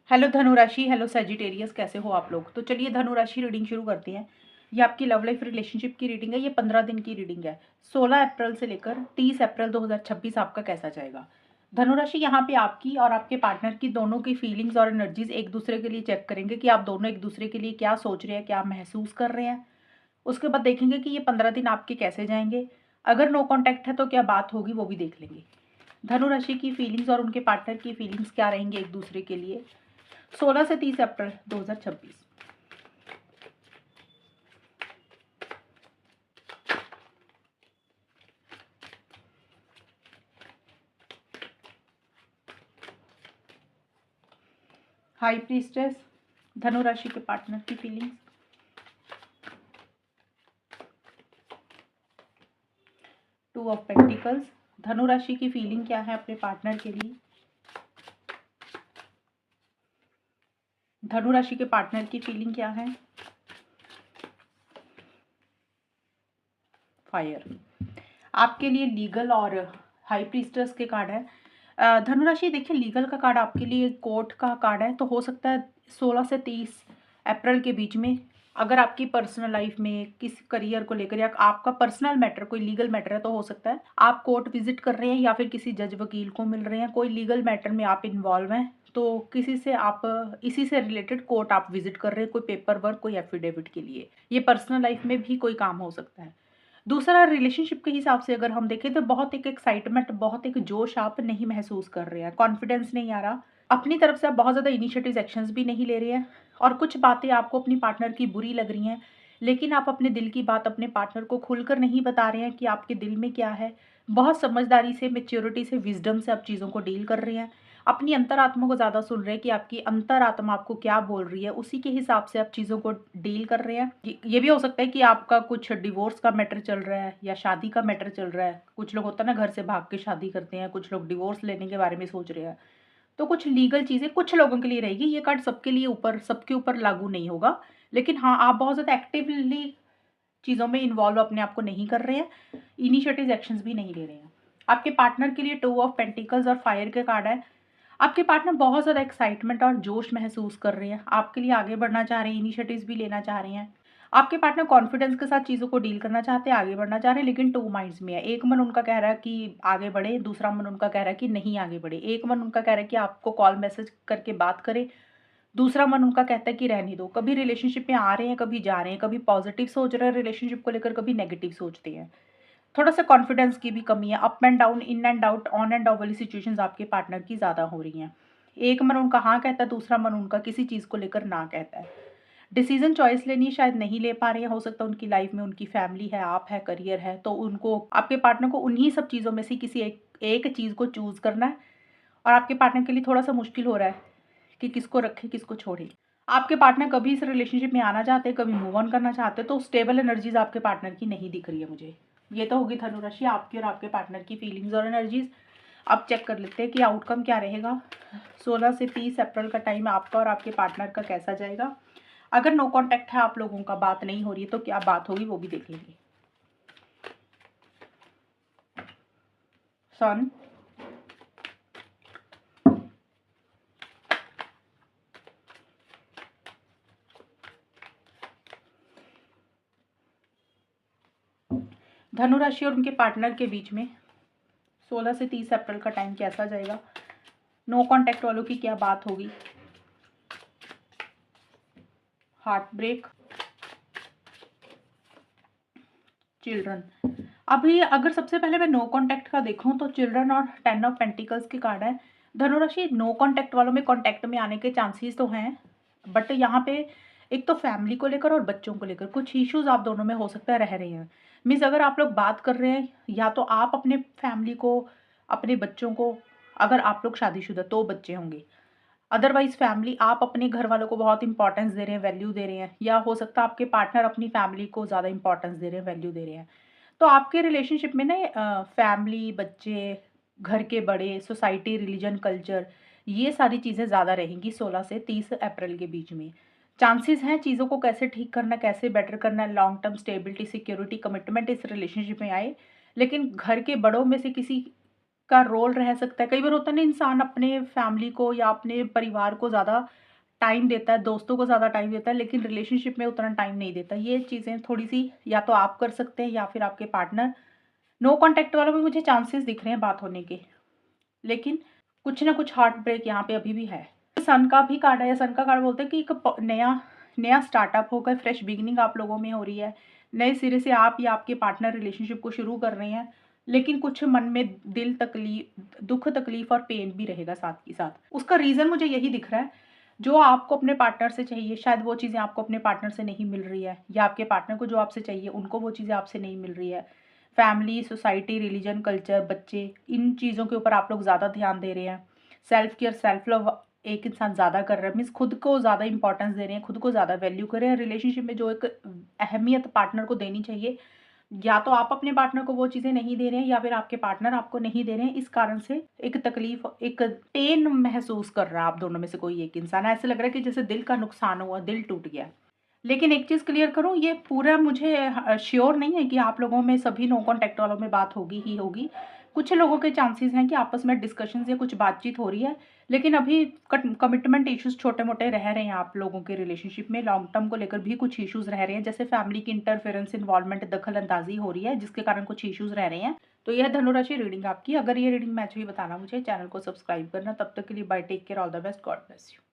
Hello धनु राशि, hello Sagittarius, कैसे हो आप लोग। तो चलिए धनु राशि रीडिंग शुरू करते हैं। ये आपकी लव लाइफ रिलेशनशिप की रीडिंग है। ये 15 दिन की रीडिंग है। 16 अप्रैल से लेकर 30 अप्रैल 2026 आपका कैसा जाएगा। धनु राशि, यहाँ पे आपकी और आपके पार्टनर की दोनों की फीलिंग्स और एनर्जीज एक दूसरे के लिए चेक करेंगे कि आप दोनों एक दूसरे के लिए क्या सोच रहे हैं, क्या महसूस कर रहे हैं। उसके बाद देखेंगे कि ये 15 दिन आपके कैसे जाएंगे। अगर नो कॉन्टैक्ट है तो क्या बात होगी, वो भी देख लेंगे। धनु राशि की फीलिंग्स और उनके पार्टनर की फीलिंग्स क्या रहेंगे एक दूसरे के लिए 16 से 30 अप्रैल 2026। हाई प्रीस्टेस, धनु राशि के पार्टनर की फीलिंग्स। टू ऑफ पेंटिकल्स, धनु राशि की फीलिंग क्या है अपने पार्टनर के लिए। धनु राशि के पार्टनर की फीलिंग क्या है। फायर, आपके लिए लीगल और हाई प्रीस्टेस के कार्ड है। धनु राशि देखिए, लीगल का कार्ड आपके लिए कोर्ट का कार्ड है। तो हो सकता है 16 से 30 अप्रैल के बीच में अगर आपकी पर्सनल लाइफ में किसी करियर को लेकर या आपका पर्सनल मैटर कोई लीगल मैटर है तो हो सकता है आप कोर्ट विजिट कर रहे हैं या फिर किसी जज वकील को मिल रहे हैं, कोई लीगल मैटर में आप इन्वॉल्व हैं। तो किसी से आप इसी से रिलेटेड कोर्ट आप विजिट कर रहे हैं, कोई पेपर वर्क, कोई एफिडेविट के लिए। ये पर्सनल लाइफ में भी कोई काम हो सकता है। दूसरा, रिलेशनशिप के हिसाब से अगर हम देखें तो बहुत एक एक्साइटमेंट, बहुत एक जोश आप नहीं महसूस कर रहे हैं, कॉन्फिडेंस नहीं आ रहा। अपनी तरफ से आप बहुत ज़्यादा इनिशिएटिव एक्शंस भी नहीं ले रहे हैं और कुछ बातें आपको अपनी पार्टनर की बुरी लग रही हैं, लेकिन आप अपने दिल की बात अपने पार्टनर को खुलकर नहीं बता रहे हैं कि आपके दिल में क्या है। बहुत समझदारी से, मेच्योरिटी से, विजडम से आप चीज़ों को डील कर रहे हैं। अपनी अंतरात्मा को ज़्यादा सुन रहे हैं कि आपकी अंतरात्मा आपको क्या बोल रही है, उसी के हिसाब से आप चीज़ों को डील कर रहे हैं। ये भी हो सकता है कि आपका कुछ डिवोर्स का मैटर चल रहा है या शादी का मैटर चल रहा है। कुछ लोग होता है ना, घर से भाग के शादी करते हैं, कुछ लोग डिवोर्स लेने के बारे में सोच रहे हैं। तो कुछ लीगल चीज़ें कुछ लोगों के लिए रहेगी। ये कार्ड सबके लिए ऊपर सबके ऊपर लागू नहीं होगा, लेकिन हाँ, आप बहुत ज़्यादा एक्टिवली चीज़ों में इन्वॉल्व अपने आप को नहीं कर रहे हैं, इनिशिएटिव एक्शंस भी नहीं ले रहे हैं। आपके पार्टनर के लिए 2 ऑफ पेंटिकल्स और फायर के कार्ड है। आपके पार्टनर बहुत ज़्यादा एक्साइटमेंट और जोश महसूस कर रहे हैं, आपके लिए आगे बढ़ना चाह रहे हैं, इनिशिएटिव्स भी लेना चाह रहे हैं। आपके पार्टनर कॉन्फिडेंस के साथ चीज़ों को डील करना चाहते हैं, आगे बढ़ना चाह रहे हैं, लेकिन 2 माइंड्स में है। एक मन उनका कह रहा है कि आगे बढ़े, दूसरा मन उनका कह रहा है कि नहीं आगे बढ़े। एक मन उनका कह रहा है कि आपको कॉल मैसेज करके बात करे, दूसरा मन उनका कहता है कि रहने दो। कभी रिलेशनशिप में आ रहे हैं, कभी जा रहे हैं, कभी पॉजिटिव सोच रहे हैं रिलेशनशिप को लेकर, कभी नेगेटिव सोचते हैं। थोड़ा-सा कॉन्फिडेंस की भी कमी है, up and down, in and out, on end of वाली सिचुएशंस आपके पार्टनर की ज़्यादा हो रही हैं। एक मन उनका हाँ कहता है, दूसरा मन उनका किसी चीज़ को लेकर ना कहता है। डिसीज़न चॉइस लेनी है, शायद नहीं ले पा रहे हैं। हो सकता है उनकी लाइफ में उनकी फैमिली है, आप है, करियर है, तो उनको आपके पार्टनर को उन्हीं सब चीज़ों में से किसी एक एक चीज़ को चूज़ करना है और आपके पार्टनर के लिए थोड़ा-सा मुश्किल हो रहा है कि किसको रखें, किसको छोड़ें। आपके पार्टनर कभी इस रिलेशनशिप में आना चाहते हैं, कभी मूव ऑन करना चाहते हैं, तो स्टेबल एनर्जीज़ आपके पार्टनर की नहीं दिख रही है मुझे। ये तो होगी धनु राशि आपकी और आपके पार्टनर की फीलिंग्स और एनर्जीज़। अब चेक कर लेते हैं कि आउटकम क्या रहेगा। 16 से 30 अप्रैल का टाइम आपका और आपके पार्टनर का कैसा जाएगा। अगर नो कॉन्टैक्ट है आप लोगों का, बात नहीं हो रही है, तो क्या बात होगी वो भी देख लेंगे। सन, धनु राशि और उनके पार्टनर के बीच में 16 से 30 अप्रैल का टाइम कैसा जाएगा। नो कॉन्टैक्ट वालों की क्या बात होगी। Heartbreak, children. अभी अगर सबसे पहले मैं नो कॉन्टैक्ट का देखूं तो चिल्ड्रन और 10 ऑफ पेंटिकल्स की कार्ड है। धनुराशि, नो कॉन्टैक्ट वालों में कॉन्टैक्ट में आने के चांसेस तो हैं, बट यहाँ पे एक तो फैमिली को लेकर और बच्चों को लेकर कुछ इश्यूज आप दोनों में हो सकता है रह रहे हैं। मीन्स अगर आप लोग बात कर रहे हैं, या तो आप अपने फैमिली को, अपने बच्चों को, अगर आप लोग शादीशुदा तो बच्चे होंगे, अदरवाइज फैमिली, आप अपने घर वालों को बहुत इंपॉर्टेंस दे रहे हैं, वैल्यू दे रहे हैं, या हो सकता है आपके पार्टनर अपनी फैमिली को ज़्यादा इंपॉर्टेंस दे रहे हैं, वैल्यू दे रहे हैं। तो आपके रिलेशनशिप में ना फैमिली, बच्चे, घर के बड़े, सोसाइटी, रिलीजन, कल्चर, ये सारी चीज़ें ज़्यादा रहेंगी 16 से 30 अप्रैल के बीच में। चांसेस हैं चीज़ों को कैसे ठीक करना, कैसे बेटर करना, long term stability, security, commitment इस रिलेशनशिप में आए। लेकिन घर के बड़ों में से किसी का रोल रह सकता है। कई बार होता है ना, इंसान अपने फैमिली को या अपने परिवार को ज़्यादा टाइम देता है, दोस्तों को ज़्यादा टाइम देता है, लेकिन रिलेशनशिप में उतना टाइम नहीं देता। ये चीज़ें थोड़ी-सी या तो आप कर सकते हैं या फिर आपके पार्टनर। नो कॉन्टैक्ट वालों में मुझे चांसेस दिख रहे हैं बात होने के, लेकिन कुछ ना कुछ हार्ट ब्रेक यहाँ पे अभी भी है। सन का भी कार्ड है, सन का कार्ड बोलते हैं कि एक नया नया स्टार्टअप होगा, फ्रेश बिगिनिंग आप लोगों में हो रही है। नए सिरे से आप या आपके पार्टनर रिलेशनशिप को शुरू कर रहे हैं, लेकिन कुछ मन में दिल तकलीफ, दुख तकलीफ और पेन भी रहेगा साथ ही साथ। उसका रीज़न मुझे यही दिख रहा है, जो आपको अपने पार्टनर से चाहिए शायद वो चीज़ें आपको अपने पार्टनर से नहीं मिल रही है, या आपके पार्टनर को जो आपसे चाहिए उनको वो चीज़ें आपसे नहीं मिल रही है। फैमिली, सोसाइटी, रिलीजन, कल्चर, बच्चे, इन चीज़ों के ऊपर आप लोग ज़्यादा ध्यान दे रहे हैं। सेल्फ केयर, सेल्फ लव एक इंसान ज़्यादा कर रहा है, मीन्स खुद को ज़्यादा इंपॉर्टेंस दे रहे हैं, खुद को ज़्यादा वैल्यू कर रहे हैं। रिलेशनशिप में जो एक अहमियत पार्टनर को देनी चाहिए, या तो आप अपने पार्टनर को वो चीज़ें नहीं दे रहे हैं या फिर आपके पार्टनर आपको नहीं दे रहे हैं। इस कारण से एक तकलीफ, एक पेन महसूस कर रहा है आप दोनों में से कोई एक इंसान। ऐसे लग रहा है कि जैसे दिल का नुकसान हुआ, दिल टूट गया। लेकिन एक चीज़ क्लियर करूँ, ये पूरा मुझे श्योर नहीं है कि आप लोगों में सभी नो कॉन्टैक्ट वालों में बात होगी ही होगी। कुछ लोगों के चांसेस हैं कि आपस में डिस्कशंस या कुछ बातचीत हो रही है, लेकिन अभी कमिटमेंट इश्यूज़ छोटे-मोटे रह रहे हैं आप लोगों के रिलेशनशिप में। लॉन्ग टर्म को लेकर भी कुछ इश्यूज़ रह रहे हैं, जैसे फैमिली की इंटरफेरेंस, इन्वॉल्वमेंट, दखल-अंदाज़ी हो रही है, जिसके कारण कुछ इश्यूज़ रह रहे हैं। तो यह धनु राशि रीडिंग आपकी। अगर ये रीडिंग मैच हुई, बताना मुझे, चैनल को सब्सक्राइब करना। तब तक के लिए bye, take care, all the best, God bless you.